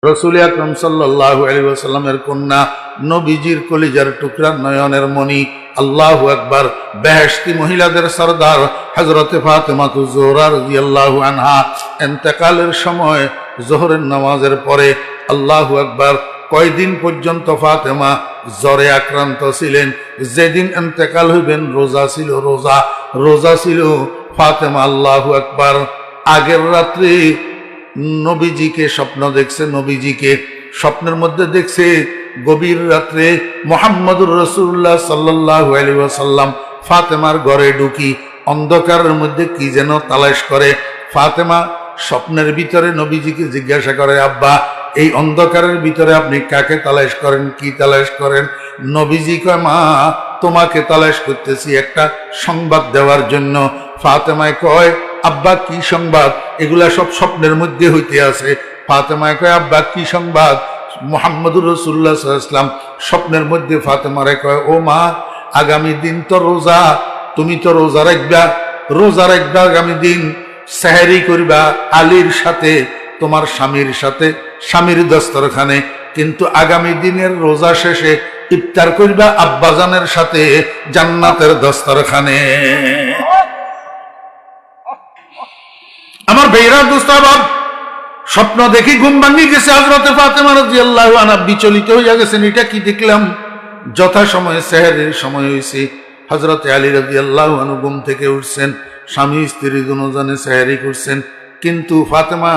রাসূল আকরাম সাল্লাল্লাহু আলাইহি ওয়াসাল্লামের কন্যা, নবীজির কলিজার টুকরা, নয়নের মণি, আল্লাহু আকবার, বেহেশতি মহিলাদের সরদার হযরতে ফাতেমাতুজ জোহরা রাদিয়াল্লাহু আনহা ইন্তেকালের সময় যোহরের নামাজের পরে, আল্লাহু আকবার, কয়দিন পর্যন্ত ফাতেমা জ্বরে আক্রান্ত ছিলেন। যেদিন ইন্তেকাল হইবেন রোজা ছিল ফাতেমা। আল্লাহু আকবার। আগের রাত্রে নবীজিকে স্বপ্ন দেখছে, নবীজিকে স্বপ্নের মধ্যে দেখছে গভীর রাত্রে মুহাম্মদুর রাসূলুল্লাহ সাল্লাল্লাহু আলাইহি ওয়াসাল্লাম ফাতেমার ঘরে ঢুকি অন্ধকারের মধ্যে কি যেন তালাশ করে। ফাতেমা স্বপ্নের ভিতরে নবীজিকে জিজ্ঞাসা করে, আব্বা, এই অন্ধকারের ভিতরে আপনি কাকে তালাশ করেন, কি তালাশ করেন? নবীজি কয়, মা, তোমাকে তালাশ করতেছি একটা সংবাদ দেওয়ার জন্য। ফাতেমায় কয়, আব্বা কি সংবাদ? এগুলা সব স্বপ্নের মধ্যে হইতে আছে। ফাতেমায় কয়, আব্বা কি সংবাদ? মুহাম্মদুর রাসূলুল্লাহ সাল্লাল্লাহু আলাইহি ওয়াসাল্লাম স্বপ্নের মধ্যে ফাতেমারে কয়, ও মা, আগামী দিন তো রোজা, তুমি তো রোজা রাখবা আগামী দিন, সেহরি করবা আলীর সাথে, তোমার স্বামীর সাথে, স্বামীর দস্তরখানে, কিন্তু আগামী দিনের রোজা শেষে ইফতার করবা আব্বাজানের সাথে জান্নাতের দস্তরখানে। আমার বেইরা দোস্তাবাব, স্বপ্ন দেখি ঘুম ভাঙি গেছে। হযরতে ফাতেমা রাদিয়াল্লাহু আনহা বিচলিত হইয়া গেছেন, এটা কি দেখলাম? যথা সময়ে সেহরির সময় হয়েছে। হযরতে আলী রাদিয়াল্লাহু আনহু ঘুম থেকে উঠছেন, স্বামী স্ত্রী দুজনে সেহরি করছেন, কিন্তু ফাতেমা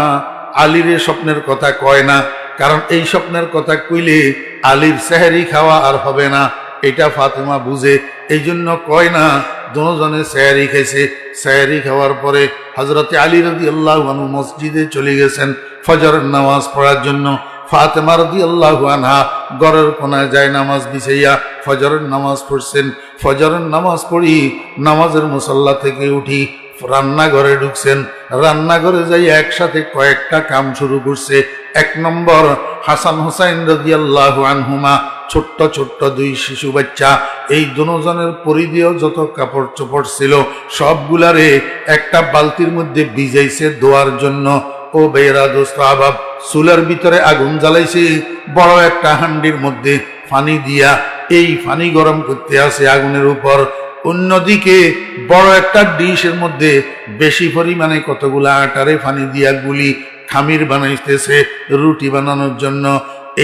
আলীর স্বপ্নের কথা কয় না, কারণ এই স্বপ্নের কথা কইলে আলীর সেহরি খাওয়া আর হবে না, এটা ফাতেমা বুঝে, এই জন্য কয় না। দুজনে সেহরি খাইছে। সেহরি খাওয়ার পরে হযরতে আলী রাদিয়াল্লাহু আনহু মসজিদে চলে গেছেন ফজরের নামাজ পড়ার জন্য। ফাতেমা রাদিয়াল্লাহু আনহা ঘরের কোনায় যায় নামাজ বিছাইয়া ফজরের নামাজ পড়ছেন। ফজরের নামাজ পড়ি নামাজের মুসল্লা থেকে উঠি রান্নাঘরে ঢুকছেন। রান্নাঘরে যাই একসাথে কয়েকটা কাম শুরু করছে। এক নম্বর, হাসান হুসাইন রাদিয়াল্লাহু আনহুমা, ছোট্ট ছোট্ট দুই শিশু বাচ্চা, এই দুজনের পরিধেয় যত কাপড় চোপড় ছিল সবগুলারে একটা বালতির মধ্যে ভিজাইছে ধোয়ার জন্য। ও বেরা দোস্ত আবাব, চুলার ভিতরে আগুন জ্বালাইছে, বড় একটা হান্ডির মধ্যে পানি দিয়া এই পানি গরম করতে আছে আগুনের উপর। অন্যদিকে বড় একটা ডিশের মধ্যে বেশি পরিমাণে কতগুলা আটারে পানি দিয়া গুলি খামির বানাইতেছে রুটি বানানোর জন্য।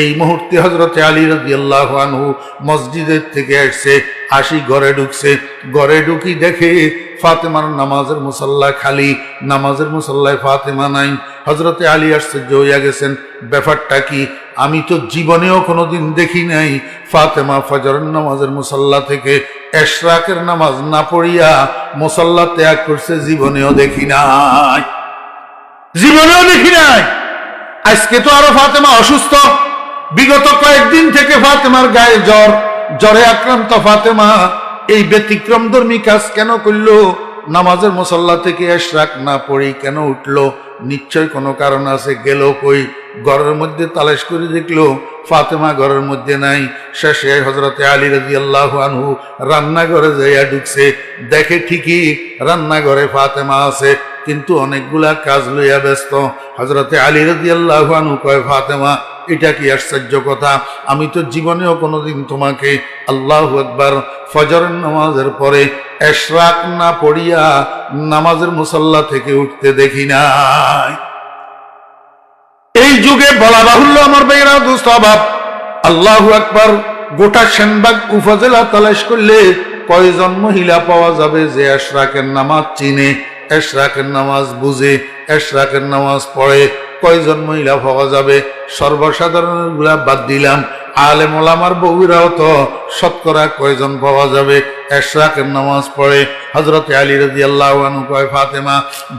এই মুহূর্তে হযরতে আলী রাদিয়াল্লাহু আনহু মসজিদের থেকে আসছে, আসি ঘরে ঢুকছে। ঘরে ঢুকি দেখে ফাতেমার নামাজের মুসল্লা খালি, নামাজের মুসল্লায় ফাতেমা নাই। হযরতে আলী আশ্চর্য হইয়া গেছেন, ব্যাপারটা কি? আমি তো জীবনেও কোনোদিন দেখি নাই ফাতেমা ফজরের নামাজের মুসল্লা থেকে এশরাকের নামাজ না পড়িয়া মুসল্লা ত্যাগ করছে, জীবনেও দেখি নাই। আজকে তো আরো ফাতেমা অসুস্থ। বিগত কয়েকদিন থেকে ফাতেমার গায়ে জ্বরে আক্রান্ত। ফাতেমা এই ব্যতিক্রমধর্মী কাজ কেন করলো? নামাজের মুসল্লা থেকে এশরাক না পড়ি কেন উঠলো? নিশ্চয় কোনো কারণ আছে। গেল কই? ঘরের মধ্যে তালাশ করে দেখলো ফাতেমা ঘরের মধ্যে নাই। শেষে হযরতে আলী রাদিয়াল্লাহু আনহু রান্নাঘরে যাইয়া ঢুকছে, দেখে ঠিকই রান্নাঘরে ফাতেমা আছে, কিন্তু অনেকগুলা কাজ লইয়া ব্যস্ত। হযরতে আলী রাদিয়াল্লাহু আনহু কয়, ফাতেমা, এটা কি আশ্চর্য কথা? আমি তো জীবনেও কোনোদিন তোমাকে আল্লাহু আকবার ফজরের নামাজের পরে এশরাক না পড়িয়া নামাজের মুসল্লা থেকে উঠতে দেখি নাই। এই যুগে বলা বাহুল্য আমার ভাইরা দোস্ত আবাব, আল্লাহু আকবার, গোটা সেনবাগ উপজেলা তালাশ করলে কয়জন মহিলা পাওয়া যাবে যে এশরাকের নামাজ চিনে, এশরাকের নামাজ বুঝে, এশরাকের নামাজ পড়ে? কয়জন মহিলা পাওয়া যাবে? সর্বসাধারণের গুলা বাদ দিলাম, আলেম ওলামার বউরাও তো শতকরা কয়জন পাওয়া যাবে এশরাকের নামাজ পড়ে? হযরতে আলী রাদিয়াল্লাহু আনহু কয়, ফাতেমা,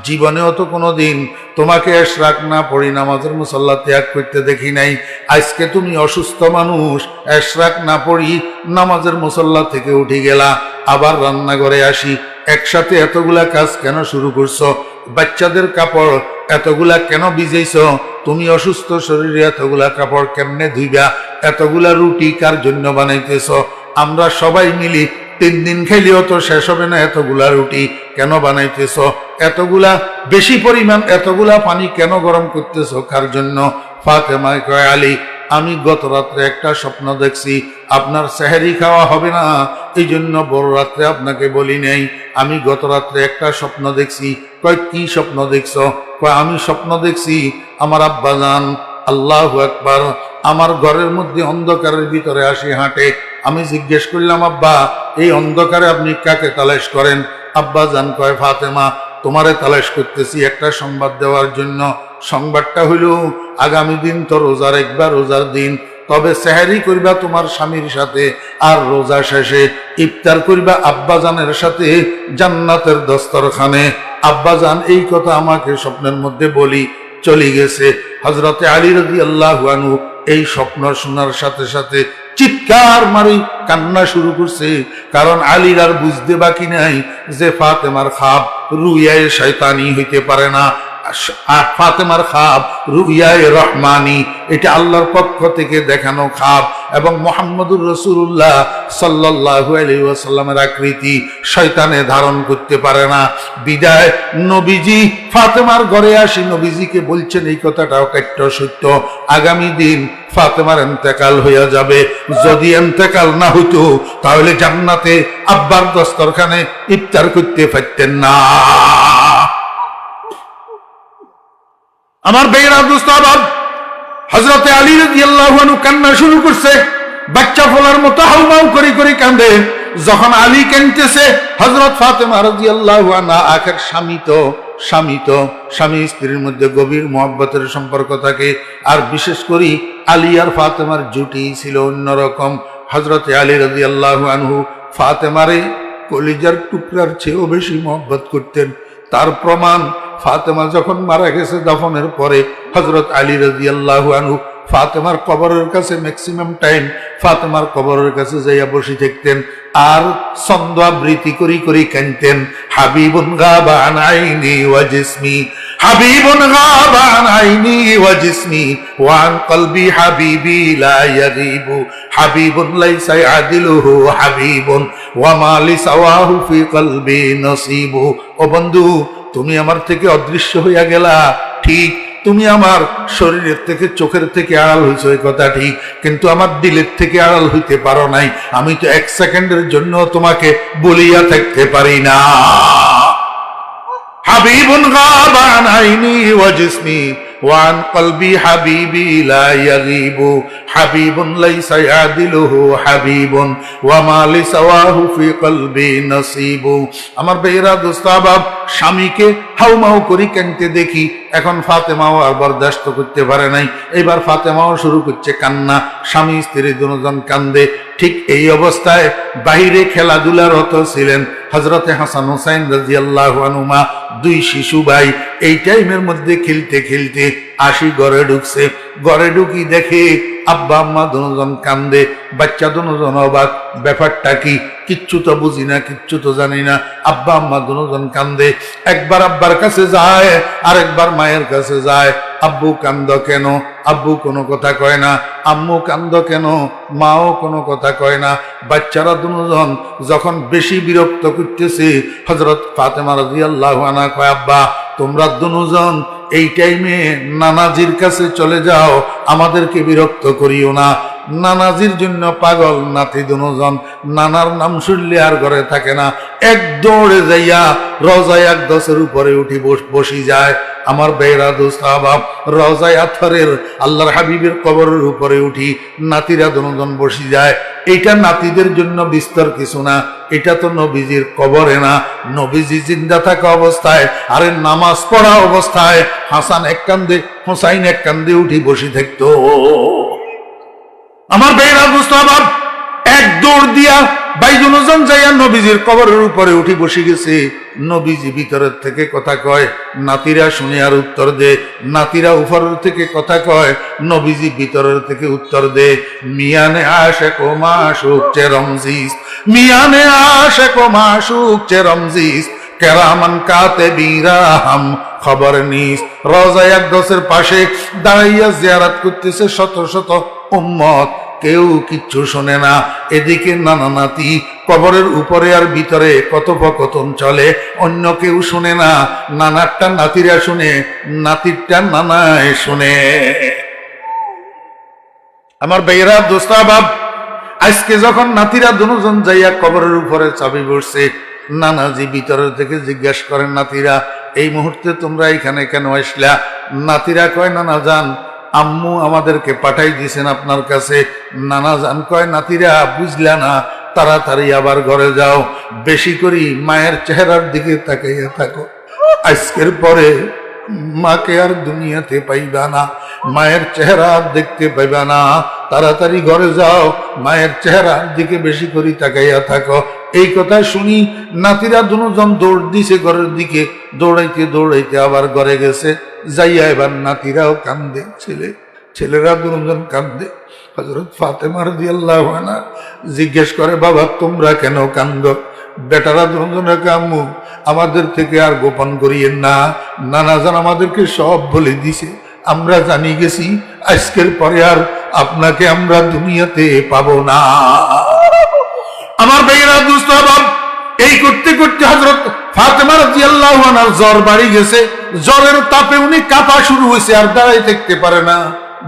জীবনেও তো কোনোদিন তোমাকে এশরাক না পড়ি নামাজের মুসল্লা ত্যাগ করতে দেখি নাই। আজকে তুমি অসুস্থ মানুষ, এশরাক না পড়ি নামাজের মুসল্লা থেকে উঠে গেলা, আবার রান্নাঘরে আসি, একসাথে এতগুলা কাজ কেন শুরু করছো? বাচ্চাদের কাপড় এতগুলা কেন ভিজাইছ? তুমি অসুস্থ শরীরে এতগুলা কাপড় কেমনে ধুইবা? এতগুলা রুটি কার জন্য বানাইতেছ? আমরা সবাই মিলি 3 দিন খেলেও তো শেষ হবে না, এতগুলা রুটি কেন বানাইতেছ? এতগুলা বেশি পরিমাণ এতগুলা পানি কেন গরম করতেছ কার জন্য? ফাতেমায় কয়, আলী আমি গত রাত্রে একটা স্বপ্ন দেখছি, আপনার সেহরি খাওয়া হবে না, এই জন্য বড় রাত্রে আপনাকে বলি নাই। আমি গত রাত্রে একটা স্বপ্ন দেখছি। কয়, কি স্বপ্ন দেখছো? কয়, আমি স্বপ্ন দেখছি আমার আব্বাজান আল্লাহু আকবার আমার ঘরের মধ্যে অন্ধকারের ভিতরে আসি হাঁটে। আমি জিজ্ঞেস করলাম, আব্বা এই অন্ধকারে আপনি কাকে তালাশ করেন? আব্বাজান কয়, ফাতেমা তোমারে তালাশ করতেছি একটা সংবাদ দেওয়ার জন্য। সংবাদটা হইল, আগামী দিন তো রোজার একবার রোজার দিন, তবে সেহরি করবা তোমার স্বামীর সাথে, আর রোজা শেষে ইফতার করবা আব্বাজানের সাথে জান্নাতের দস্তরখানে। আব্বাজান এই কথা আমাকে স্বপ্নের মধ্যে বলি চলে গেছে। হযরতে আলী রাদিয়াল্লাহু আনহু এই স্বপ্ন শোনার সাথে সাথে চিৎকার মারি কান্না শুরু করছে, কারণ আলীর আর বুঝতে বাকি নাই যে ফাতেমার খাব রুয়ায়ে শয়তানি হইতে পারে না, ফাতেমার খাব রুয়ায়ে রহমানি, এটা আল্লাহর পক্ষ থেকে দেখানো খাব, এবং মুহাম্মদুর রাসূলুল্লাহ সাল্লাল্লাহু আলাইহি ওয়াসাল্লামের আকৃতি শয়তানে ধারণ করতে পারে না। বিদায় নবীজি ফাতেমার ঘরে আসি নবীজিকে বলছেন এই কথাটাও কাট্য সত্য, আগামী দিন ফাতেমার ইন্তেকাল হইয়া যাবে। যদি ইন্তেকাল না হইতো তাহলে জান্নাতে আব্বার দস্তরখানে ইফতার করতে পারতেন না। আমার বেগরা দোস্ত আবাব, হযরতে আলী রাদিয়াল্লাহু আনহু কান্না শুরু করছে, বাচ্চা ফোলার মতো হাউমাউ করে করে কাঁদে। যখন আলী কাঁদতেছে, হযরত ফাতেমা রাদিয়াল্লাহু আনহা আখের স্বামী স্ত্রীর মধ্যে গভীর মহব্বতের সম্পর্ক থাকে, আর বিশেষ করে আলী আর ফাতেমার জুটি ছিল অন্যরকম। হযরতে আলী রাদিয়াল্লাহু আনহু ফাতেমারে কলিজার টুকরার চেয়েও বেশি মহব্বত করতেন। তার প্রমাণ, ফাতেমা যখন মারা গেছে দাফনের পরে হযরত আলী রাদিয়াল্লাহু আনহু ফাতেমার কবরের কাছে ম্যাক্সিমাম টাইম ফাতেমার কবরের কাছে যাইয়া বসে থাকতেন, আর ছন্দ আবৃত্তি করি করি কাঁদতেন, হাবিবুন গাবা আন আইনি ওয়া জিসমি, হাবিবুন গাবা আন আইনি ওয়া জিসমি ওয়া আন কলবি হাবিবি লা ইয়াগিবু, হাবিবুন লাইসা ইয়াদিলুহু হাবিবুন ওয়া মা লিসাওয়াহু ফি কলবি নসিবু। ও বন্ধু, তুমি আমার থেকে অদৃশ্য হইয়া গেলা, ঠিক, তুমি আমার শরীরের থেকে চোখের থেকে আড়াল হইছো, এই কথা ঠিক, কিন্তু আমার দিলের থেকে আড়াল হইতে পারো নাই। আমি তো এক সেকেন্ডের জন্য তোমাকে বলিয়া থাকতে পারি না। হাবিবুন গাবা আন আইনি ওয়া জিসমি ওয়া আন কলবি হাবিবি লা ইয়াগিবু, হাবিবুন লাইসা ইয়াদিলুহু হাবিবুন ওয়া মা লিসাওয়াহু ফি কলবি নসিবু। আমার বেরা দোস্ত আবাব, স্বামীকে হাউমাউ করি কাঁদতে দেখি, এখন ফাতেমাও আর বরদাস্ত করতে পারে নাই, এবার ফাতেমাও শুরু করছে কান্না, স্বামী স্ত্রী দুজন কান্দে। ঠিক এই অবস্থায় বাহিরে খেলাধুলারত ছিলেন হযরতে হাসান হুসাইন রাদিয়াল্লাহু আনহুমা, দুই শিশু ভাই। এই টাইমের মধ্যে খেলতে খেলতে আসি ঘরে ঢুকছে। ঘরে ঢুকি দেখে আব্বা আম্মা দুজন কান্দে, বাচ্চা দুজন অবাক, ব্যাপারটা কি? কিচ্ছু তো বুঝি না, কিচ্ছু তো জানি না। আব্বা আম্মা দুজন কান্দে, একবার আব্বার কাছে যায়, আরেকবার মায়ের কাছে যায়। আব্বু কান্দ কেন? আব্বু কোনো কথা কয় না। আম্মু কান্দ কেন? মাও কোনো কথা কয় না। বাচ্চারা দুজন যখন বেশি বিরক্ত করতেছে, হযরত ফাতেমা রাদিয়াল্লাহু আনহা কয়, আব্বা তোমরা দুজন এই টাইমে নানাজির কাছে চলে যাও, আমাদেরকে বিরক্ত করিও না। নানাজির জন্য পাগল নাতি দুজন, নানার নাম শুনলে আর ঘরে থাকে না, এক দৌড়ে যাইয়া রওজায়ে আকদাসের উপরে উঠি বসি যায়। আমার বেরা দোস্ত আবাব, রওজায়ে আতহারের আল্লাহর হাবিবের কবরের উপরে উঠি, নাতিরা দুজন বসি যায়। এইটা নাতিদের জন্য বিস্তর কিছু না, এটা তো নবীজির কবরে না, নবীজি জিন্দা থাকা অবস্থায়, আরে নামাজ পড়া অবস্থায় হাসান এক কান্দে হুসাইন এক কান্দে উঠি বসি থাকতো। আমার বেরা দোস্ত আবাব, এক দৌড় দিয়া বাইজুনজন যাইয়া নবীজির কবরের উপরে উঠি বসে গেছে। নবীজি ভিতরের থেকে কথা কয়, নাতিরা শুনে আর উত্তর দে। নাতিরা উপরের থেকে কথা কয়, নবীজি ভিতরের থেকে উত্তর দে। মিয়ানে আশেক ও মাশুক চে রমজিস, মিয়ানে আশেক ও মাশুক চে রমজিস, কেরামান কাতিবিরা হাম খবর নিস। রওজায়ে আকদাসের পাশে দাঁড়াইয়া জিয়ারত করতেছে শত শত উম্মত, কেউ কিচ্ছু শোনে না। এদিকে নানা নাতি কবরের উপরে আর ভিতরে কথোপকথন চলে, অন্য কেউ শুনে না। নানারটা নাতিরা শুনে, নাতিরটা নানায় শুনে। আমার ভাইয়েরা, দোস্তাবাব, আজকে যখন নাতিরা দুজন যাইয়া কবরের উপরে চাবি বসছে, নানাজি ভিতরে থেকে জিজ্ঞাসা করেন, নাতিরা এই মুহূর্তে তোমরা এখানে কেন আসলা? নাতিরা কয়, নানা যান, আম্মু আমাদেরকে পাঠাই দিয়েছেন আপনার কাছে। নানা যান কয়, নাতিরা বুঝলা না, তাড়াতাড়ি আবার ঘরে যাও, বেশি করে মায়ের চেহারার দিকে তাকাইয়া থাকো, আজকের পরে মাকে আর দুনিয়াতে পাইবা না, মায়ের চেহারা আর দেখতে পাইবা না, তাড়াতাড়ি ঘরে যাও, মায়ের চেহারার দিকে বেশি করে তাকাইয়া থাকো। এই কথা শুনি নাতিরা দুজন দৌড় দিছে ঘরের দিকে, দৌড়াইতে দৌড়াইতে আবার ঘরে গেছে। যাইয়া এবার নাতিরাও কান্দে, ছেলেরা দুজন কান্দে। হযরত ফাতেমা রাদিয়াল্লাহু আনহা জিজ্ঞেস করে, বাবা তোমরা কেন কান্দো? বেটারা দুজনে, আম্মু আমাদের থেকে আর গোপন করিয়েন না, নানাজান আমাদেরকে সব বলে দিছে, আমরা জানি গেছি আজকের পরে আর আপনাকে আমরা দুনিয়াতে পাবো না। আমার ভাইয়েরা, দোস্তাবাব, এই করতে করতে হযরত ফাতেমা রাদিয়াল্লাহু আনহার জ্বর বাড়ি গেছে। জ্বরের তাপে উনি কাঁপা শুরু হয়েছে, আর দাঁড়াই থাকতে পারে না,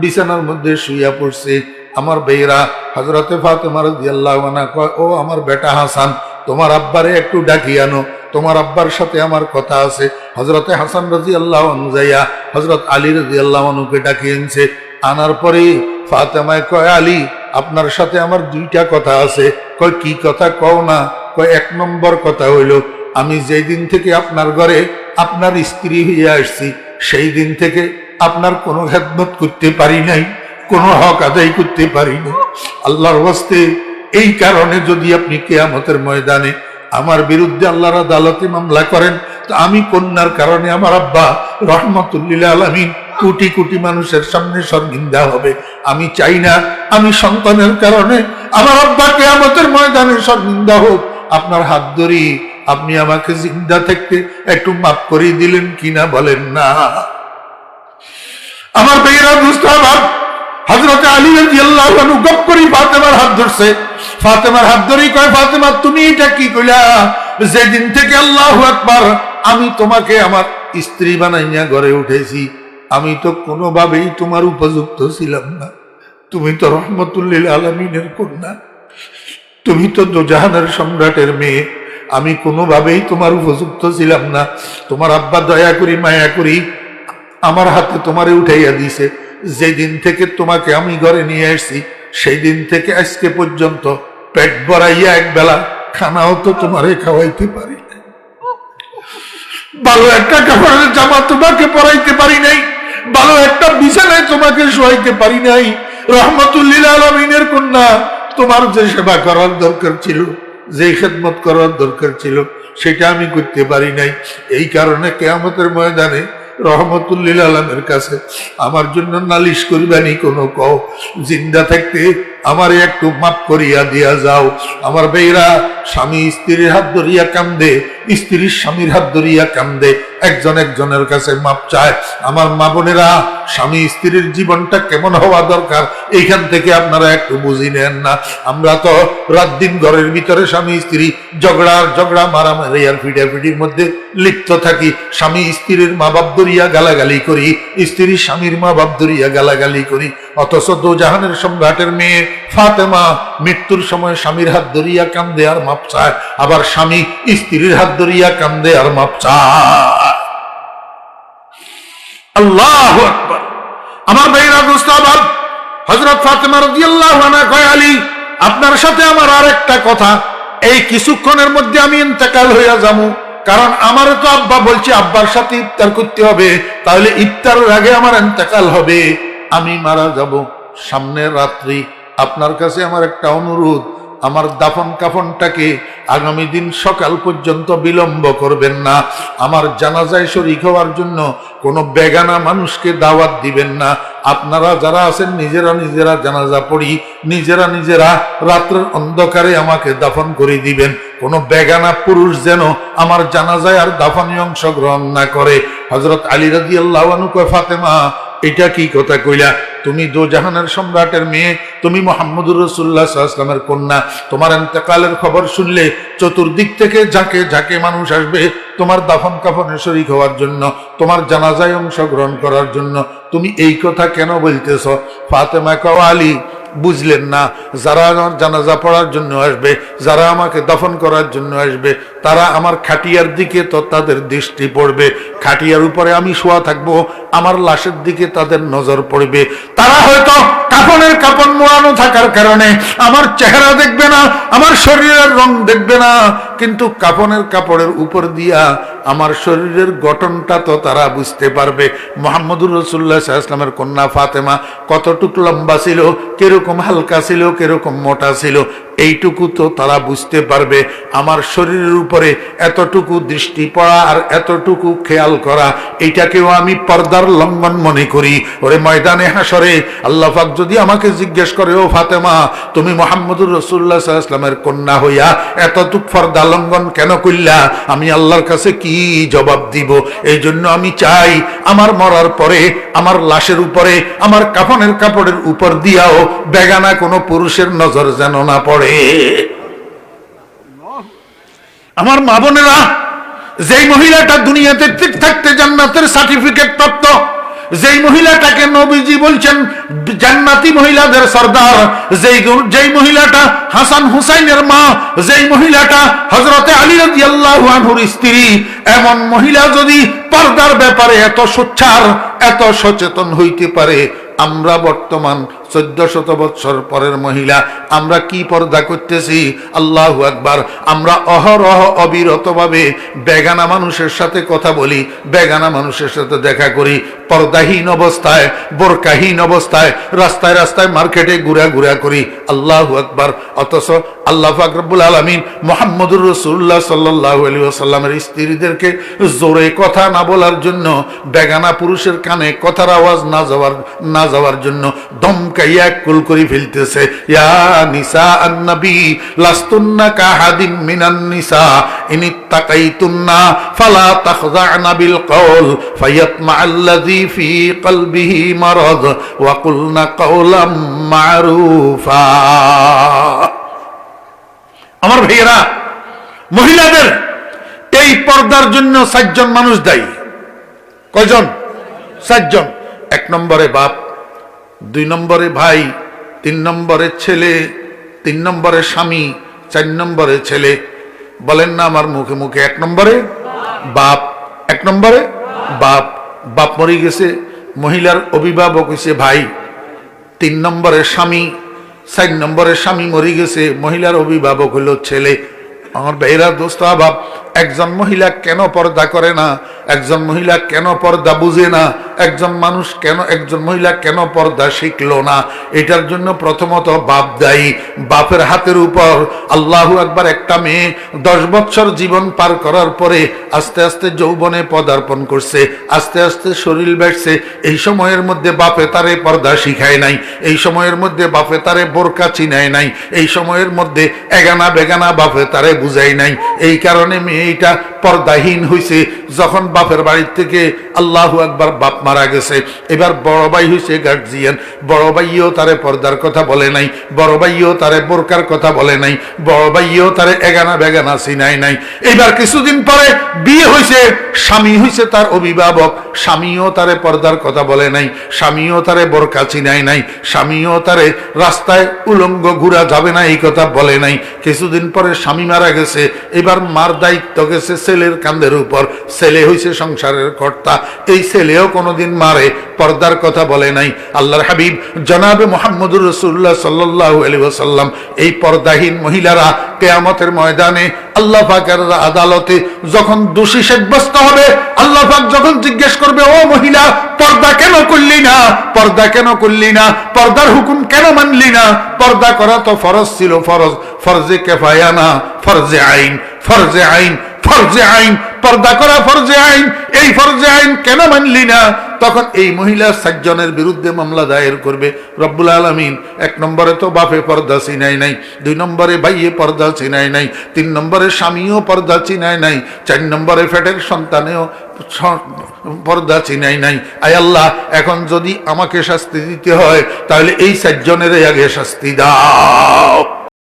বিছানার মধ্যে শুইয়া পড়ছে। আমার ভাইয়েরা, হযরতে ফাতেমা রাদিয়াল্লাহু আনহা কয়, ও আমার বেটা হাসান, তোমার আব্বারে একটু ডাকি আনো, তোমার আব্বার সাথে আমার কথা আছে। হযরতে হাসান রাদিয়াল্লাহু আনহু যাইয়া হযরত আলী রাদিয়াল্লাহু আনহুকে ডাকি আনছে। আনার পরে ফাতেমায় কয়, আলী আপনার সাথে আমার দুইটা কথা আছে। কয়, কি কথা কও না? কয়, এক নম্বর কথা হইল, আমি যেই দিন থেকে আপনার ঘরে আপনার স্ত্রী হইয়া আসছি, সেই দিন থেকে আপনার কোনো খেদমত করতে পারি নাই, কোনো হক আদায় করতে পারি নাই। আল্লাহর ওয়াস্তে এই কারণে যদি আপনি কিয়ামতের ময়দানে আমার বিরুদ্ধে আল্লাহর আদালতে মামলা করেন, তো আমি কন্যার কারণে আমার আব্বা রাহমাতুল লিল আলামিন কোটি কোটি মানুষের সামনে শর্মিন্দা হবে। আমি চাই না আমি সন্তানের কারণে আমার আব্বা কিয়ামতের ময়দানে শর্মিন্দা হোক। আপনার হাত ধরি আপনি আমাকে জিন্দা থাকতে একটু মাফ করে দিলেন কিনা বলেন না? আমার ভাইয়েরা, দোস্তাবাব, হযরত আলী রাদিয়াল্লাহু আনহু গপ করে ফাতেমার হাত ধরছে। ফাতেমার হাত ধরেই কয়, ফাতেমা তুমি এটা কি কইলা? যেদিন থেকে আল্লাহু আকবার আমি তোমাকে আমার স্ত্রী বানাইয়া ঘরে উঠেছি, আমি তো কোনোভাবেই তোমার উপযুক্ত ছিলাম না। তুমি তো রহমতুল লিল আলামিনের কন্যা, তুমি তো দোজাহানের সম্রাটের মেয়ে, আমি কোনোভাবেই তোমার উপযুক্ত ছিলাম না। তোমার আব্বা দয়া করি মায়া করি আমার হাতে তোমারে উঠাইয়া দিছে। যেদিন থেকে তোমাকে আমি ঘরে নিয়ে আসছি, সেই দিন থেকে আজকে পর্যন্ত পেট ভরাইয়া এক বেলা খানাও তো তোমারে খাওয়াইতে পারি নাই, ভালো একটা কাপড়ের জামা তোমাকে পরাইতে পারি নাই, ভালো একটা বিছানায় তোমাকে শোয়াইতে পারি নাই। রহমতুল লিল আলামিনের কন্যা, তোমার যে সেবা করার দরকার ছিল, যে খেদমত করার দরকার ছিল, সেটা আমি করতে পারি নাই। এই কারণে কিয়ামতের ময়দানে রহমতুল লিল আলামিনের কাছে আমার জন্য নালিশ করিবানি কোনো কও, জিন্দা থাকতে আমারে একটু মাফ করিয়া দিয়া যাও। আমার ভাইরা, স্বামী স্ত্রীর হাত ধরিয়া কান্দে, স্ত্রীর স্বামীর হাত ধরিয়া কান্দে, একজন একজনের কাছে মাপ চায়। আমার মা বোনেরা, স্বামী স্ত্রীর জীবনটা কেমন হওয়া দরকার এইখান থেকে আপনারা একটু বুঝি নেন না। আমরা তো রাত দিন ঘরের ভিতরে স্বামী স্ত্রী ঝগড়া মারামারি আর ফিটাফিটির মধ্যে লিপ্ত থাকি। স্বামী স্ত্রীর মা বাপ ধরিয়া গালাগালি করি, স্ত্রীর স্বামীর মা বাপ ধরিয়া গালাগালি করি। অথচ দোজাহানের সম্রাটের মেয়ে ফাতেমা মৃত্যুর সময় স্বামীর হাত ধরিয়া কান্দে আর মাপ চায়, আবার স্বামী স্ত্রীর হাত ধরিয়া কান্দে আর মাপ চায়। আল্লাহু আকবার। আমার ভাইরা, দোস্তাবাব, হযরত ফাতেমা রাদিয়াল্লাহু আনহা কয়, আলী আপনার সাথে আমার আরেকটা কথা, এই কিছুক্ষণের মধ্যে আমি ইন্তেকাল হইয়া যাবো, কারণ আমারও তো আব্বা বলছে আব্বার সাথে ইফতার করতে হবে, তাহলে ইফতারের আগে আমার ইন্তেকাল হবে, আমি মারা যাব। সামনের রাত্রি আপনার কাছে আমার একটা অনুরোধ, আমার দাফন কাফনটাকে আগামী দিন সকাল পর্যন্ত বিলম্ব করবেন না। আমার জানাজায় শরীক হওয়ার জন্য কোনো বেগানা মানুষকে দাওয়াত দিবেন না। আপনারা যারা আছেন নিজেরা নিজেরা জানাজা পড়ি, নিজেরা রাত্রের অন্ধকারে আমাকে দাফন করে দিবেন। কোনো বেগানা পুরুষ যেন আমার জানাজায় আর দাফনে অংশগ্রহণ না করে। হযরত আলী রাদিয়াল্লাহু আনহু কয়, ফাতেমা এটা কি কথা কইলা? তুমি দোজাহানের সম্রাটের মেয়ে, তুমি মুহাম্মদুর রাসূলুল্লাহ সাল্লাল্লাহু আলাইহি ওয়াসাল্লামের কন্যা, তোমার ইন্তেকালের খবর শুনলে চতুর্দিক থেকে ঝাঁকে ঝাঁকে মানুষ আসবে তোমার দাফন কাফনে শরীক হওয়ার জন্য, তোমার জানাজায় অংশগ্রহণ করার জন্য। তুমি এই কথা কেন বলতেছ? ফাতেমা কয়, আলী বুঝলেন না। যারা আমার জানাজা পড়ার জন্য আসবে, যারা আমাকে দফন করার জন্য আসবে, তারা আমার খাটিয়ার দিকে তো তাদের দৃষ্টি পড়বে, খাটিয়ার উপরে আমি শোয়া থাকবো, আমার লাশের দিকে তাদের নজর পড়বে। তারা হয়তো কাফনের কাপড় মোড়ানো থাকার কারণে আমার চেহারা দেখবে না, আমার শরীরের রং দেখবে না, কিন্তু কাফনের কাপড়ের উপর দিয়া আমার শরীরের গঠনটা তো তারা বুঝতে পারবে। মুহাম্মদুর রাসূলুল্লাহ সাল্লাল্লাহু আলাইহি ওয়াসাল্লামের কন্যা ফাতেমা কতটুকু লম্বা ছিল, কিরকম হালকা ছিল, কিরকম মোটা ছিল, এইটুকু তো তারা বুঝতে পারবে। আমার শরীরের উপরে এতটুকু দৃষ্টি পড়া আর এতটুকু খেয়াল করা, এইটাকেও আমি পর্দার লঙ্ঘন মনে করি। ওরে ময়দানে হাসরে আল্লাহ পাক যদি আমাকে জিজ্ঞেস করে, ও ফাতেমা, তুমি মুহাম্মদুর রাসূলুল্লাহ সাল্লাল্লাহু আলাইহি ওয়াসাল্লামের কন্যা হইয়া এতটুক পর্দা লঙ্ঘন কেন কইলা, আমি আল্লাহর কাছে কি জবাব দিব? এই জন্য আমি চাই আমার মরার পরে আমার লাশের উপরে, আমার কাফনের কাপড়ের উপর দিয়াও বেগানা কোনো পুরুষের নজর যেন না পড়ে। আমার মা বোনেরা, যেই মহিলাটা দুনিয়াতে ঠিক থাকতে জান্নাতের সার্টিফিকেট প্রাপ্ত, যেই মহিলাটাকে নবীজি বলছেন জান্নাতি মহিলাদের সর্দার, যেই মহিলাটা হাসান হুসাইনের মা, যেই মহিলাটা হযরতে আলী রাদিয়াল্লাহু আনহুর স্ত্রী, এমন মহিলা যদি পর্দার ব্যাপারে এত সোচ্চার, এত সচেতন হইতে পারে, আমরা বর্তমান 1400 বছর পরের মহিলা আমরা কি পর্দা করতেছি? আল্লাহু আকবার। আমরা অহরহ অবিরতভাবে বেগানা মানুষের সাথে কথা বলি, বেগানা মানুষের সাথে দেখা করি, পর্দাহীন অবস্থায়, বোরকাহীন অবস্থায় রাস্তায় রাস্তায় মার্কেটে ঘুরা করি। আল্লাহু আকবার। অথচ আল্লাহ পাক রব্বুল আলামিন মুহাম্মদুর রাসূলুল্লাহ সাল্লাল্লাহু আলাইহি ওয়াসাল্লামের স্ত্রীদেরকে জোরে কথা না বলার জন্য, বেগানা পুরুষের কানে কথার আওয়াজ না যাওয়ার জন্য দমকাইয়া কুল করে ফেলতেছে, ইয়া নিসা আন-নবী লাস্তুন্না কাহাদিম মিনান নিসা ইনিত্তাকাইতুন্না ফালা তাখযা'না বিল কওল ফায়াতমা'আল্লাযী ফী কলবিহি মারাদ ওয়া কুলনা কাওলাম মা'রুফা। আমার ভাইয়েরা, মহিলাদের এই পর্দার জন্য 4 জন মানুষ দায়ী। কয়জন? 4 জন। 1 নম্বরে বাপ, 2 নম্বরে ভাই, 3 নম্বরে ছেলে, 3 নম্বরে স্বামী, 4 নম্বরে ছেলে। বলেন না আমার মুখে মুখে? 1 নম্বরে বাপ, 1 নম্বরে বাপ। বাপ মরে গেছে, মহিলার অভিভাবক হইছে ভাই। 3 নম্বরে স্বামী, 4 নম্বরে স্বামী মরে গেছে, মহিলার অভিভাবক হলো ছেলে। আমার ভাইরা, দোস্ত আবাব, একজন মহিলা কেন পর্দা করে না? একজন মহিলা কেন পর্দা বুঝে না? একজন মহিলা কেন পর্দা শিখলো না? এটার জন্য প্রথমত বাপ দায়ী। বাপের হাতের উপর আল্লাহু আকবার। একটা মেয়ে 10 বছর জীবন পার করার পরে আস্তে আস্তে যৌবনে পদার্পণ করছে, আস্তে আস্তে শরীর বেড়ছে। এই সময়ের মধ্যে বাপে তারে পর্দা শিখায় নাই, এই সময়ের মধ্যে বাপে তারে বোরকা চিনায় নাই, এই সময়ের মধ্যে এগানা বেগানা বাপে তারে বুঝাই নাই। এই কারণে মেয়েটা পর্দাহীন হইছে। যখন বাপের বাড়ির থেকে আল্লাহু আকবার বাপ মারা গেছে, এবার বড় ভাই হইছে গার্জিয়ান। বড় ভাইও তারে পর্দার কথা বলে নাই, বড় ভাইও তারে বোরকার কথা বলে নাই, বড় ভাইও তারে এগানা বেগানা চিনাই নাই। এবার কিছুদিন পরে বিয়ে হইছে, স্বামী হইছে তার অভিভাবক, স্বামীও তারে পর্দার কথা বলে নাই, স্বামীও তারে বোরকা চিনাই নাই, স্বামীও তারে রাস্তায় উলঙ্গ ঘুরা যাবে না এই কথা বলে নাই। কিছুদিন পরে স্বামী মারা গেছে, এবার মার দায়িত্ব গেছে ছেলের কাঁধের উপর। ছেলে হইছে সংসারের কর্তা, এই ছেলেও কোনোদিন মারে পর্দার কথা বলে নাই। আল্লাহর হাবিব জনাবে মুহাম্মদুর রাসূলুল্লাহ সাল্লাল্লাহু আলাইহি ওয়াসাল্লাম এই পর্দাহীন মহিলারা কিয়ামতের ময়দানে আল্লাহ পাকের আদালতে যখন দোষী সাব্যস্ত হবে, আল্লাহ পাক যখন জিজ্ঞেস করবে, ও মহিলা, পর্দা কেন করলি না? পর্দা কেন করলি না? পর্দার হুকুম কেন মানলি না? পর্দা করা তো ফরজ ছিল, ফরজে কিফায়া না, ফরজে আইন, ফরজে আইন, ফরজে আইন। পর্দা করা ফরজে আইন, এই ফরজে আইন কেন মানলি না? তখন এই মহিলা 7 জনের বিরুদ্ধে মামলা দায়ের করবে রব্বুল আলামিন। 1 নম্বরে তো বাপে পর্দা চিনাই নাই, 2 নম্বরে ভাইয়ে পর্দা চিনাই নাই, 3 নম্বরে স্বামীও পর্দা চিনাই নাই, 4 নম্বরে পেটের সন্তানেও পর্দা চিনাই নাই। আয় আল্লাহ, এখন যদি আমাকে শাস্তি দিতে হয় তাহলে এই 4 জনের আগে শাস্তি দাও।